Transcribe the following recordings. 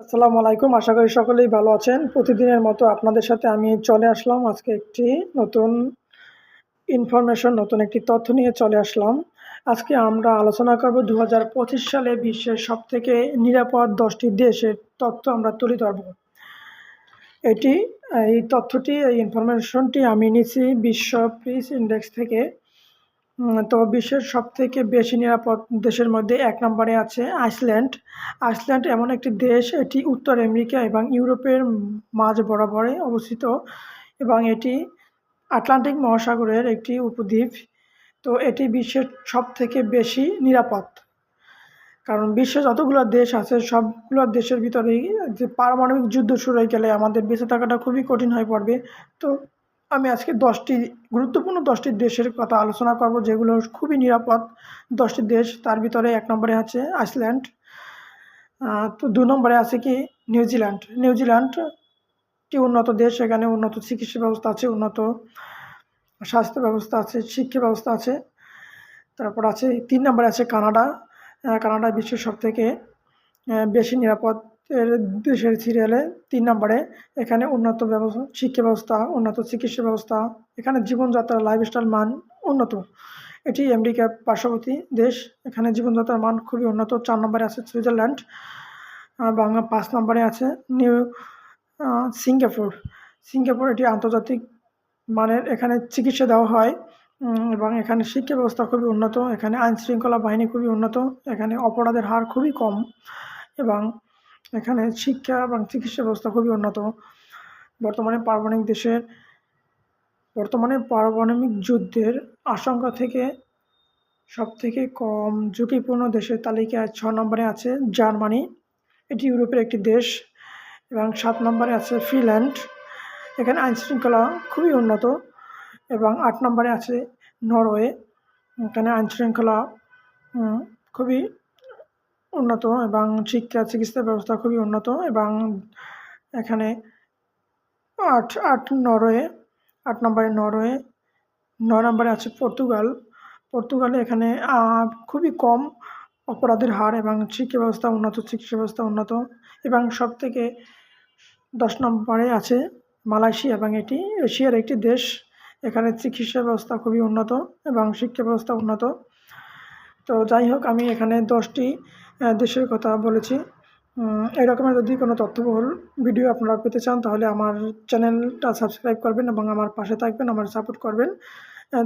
আসসালামু আলাইকুম। আশা করি সকলেই ভালো আছেন। প্রতিদিনের মতো আপনাদের সাথে আমি চলে আসলাম আজকে একটি নতুন নতুন একটি তথ্য নিয়ে চলে আসলাম। আজকে আমরা আলোচনা করব ২০২৫ সালে বিশ্বের সবথেকে নিরাপদ ১০ টি দেশের তথ্য আমরা তুলে ধরব। এই তথ্যটি এই ইনফরমেশনটি আমি নিচ্ছি বিশ্ব পিস ইন্ডেক্স থেকে। তো বিশ্বের সবথেকে বেশি নিরাপদ দেশের মধ্যে ১ নম্বরে আছে আইসল্যান্ড। আইসল্যান্ড এমন একটি দেশ, এটি উত্তর আমেরিকা এবং ইউরোপের মাঝ বরাবরে অবস্থিত এবং এটি আটলান্টিক মহাসাগরের একটি উপদ্বীপ। তো এটি বিশ্বের সবথেকে বেশি নিরাপদ। কারণ বিশ্বে যতগুলো দেশ আছে সবগুলো দেশের ভিতরেই যে পারমাণবিক যুদ্ধ শুরু হয়ে গেলে আমাদের বেঁচে থাকাটা খুবই কঠিন হয়ে পড়বে। তো আমি আজকে ১০টি গুরুত্বপূর্ণ ১০টি দেশের কথা আলোচনা করব যেগুলো খুবই নিরাপদ ১০টি দেশ। তার ভিতরে ১ নম্বরে আছে আইসল্যান্ড। তো ২ নম্বরে আছে কি নিউজিল্যান্ড। নিউজিল্যান্ড একটি উন্নত দেশ, এখানে উন্নত চিকিৎসা ব্যবস্থা আছে, উন্নত স্বাস্থ্য ব্যবস্থা আছে, শিক্ষা ব্যবস্থা আছে। তারপর আছে ৩ নম্বরে আছে কানাডা। কানাডা বিশ্বের সবথেকে বেশি নিরাপদ দেশের সিরিয়ালে ৩ নম্বরে। এখানে উন্নত শিক্ষা ব্যবস্থা, উন্নত চিকিৎসা ব্যবস্থা, এখানে জীবনযাত্রার লাইফস্টাইল মান উন্নত। এটি আমেরিকার পার্শ্ববর্তী দেশ, এখানে জীবনযাত্রার মান খুবই উন্নত। ৪ নম্বরে আছে সুইজারল্যান্ড এবং ৫ নম্বরে আছে সিঙ্গাপুর। সিঙ্গাপুর এটি আন্তর্জাতিক মানের, এখানে চিকিৎসা দেওয়া হয় এবং এখানে শিক্ষা ব্যবস্থা খুবই উন্নত, এখানে আইনশৃঙ্খলা বাহিনী খুবই উন্নত, এখানে অপরাধের হার খুবই কম এবং এখানে শিক্ষা এবং চিকিৎসা ব্যবস্থা খুবই উন্নত। বর্তমানে পারমাণবিক যুদ্ধের আশঙ্কা থেকে সবথেকে কম ঝুঁকিপূর্ণ দেশের তালিকায় ৬ নম্বরে আছে জার্মানি। এটি ইউরোপের একটি দেশ এবং ৭ নম্বরে আছে ফিনল্যান্ড। এখানে আইনশৃঙ্খলা খুবই উন্নত এবং ৮ নম্বরে আছে নরওয়ে। এখানে আইনশৃঙ্খলা খুবই উন্নত এবং শিক্ষা চিকিৎসা ব্যবস্থা খুবই উন্নত এবং এখানে ৮ নম্বরে নরওয়ে। ৯ নম্বরে আছে পর্তুগাল। পর্তুগালে এখানে খুবই কম অপরাধের হার এবং শিক্ষা ব্যবস্থা উন্নত, চিকিৎসা ব্যবস্থা উন্নত এবং সবথেকে ১০ নম্বরে আছে মালয়েশিয়া এবং এটি এশিয়ার একটি দেশ। এখানে চিকিৎসা ব্যবস্থা খুবই উন্নত এবং শিক্ষা ব্যবস্থা উন্নত। তো যাই হোক, আমি এখানে ১০টি দেশের কথা বলেছি। এই রকমের যদি কোনো তথ্যবহুল ভিডিও আপনারা পেতে চান তাহলে আমার চ্যানেলটা সাবস্ক্রাইব করবেন এবং আমার পাশে থাকবেন, আমার সাপোর্ট করবেন।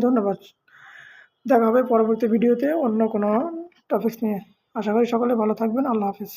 ধন্যবাদ। দেখা হবে পরবর্তী ভিডিওতে অন্য কোনো টপিকস নিয়ে। আশা করি সকলে ভালো থাকবেন। আল্লাহ হাফিজ।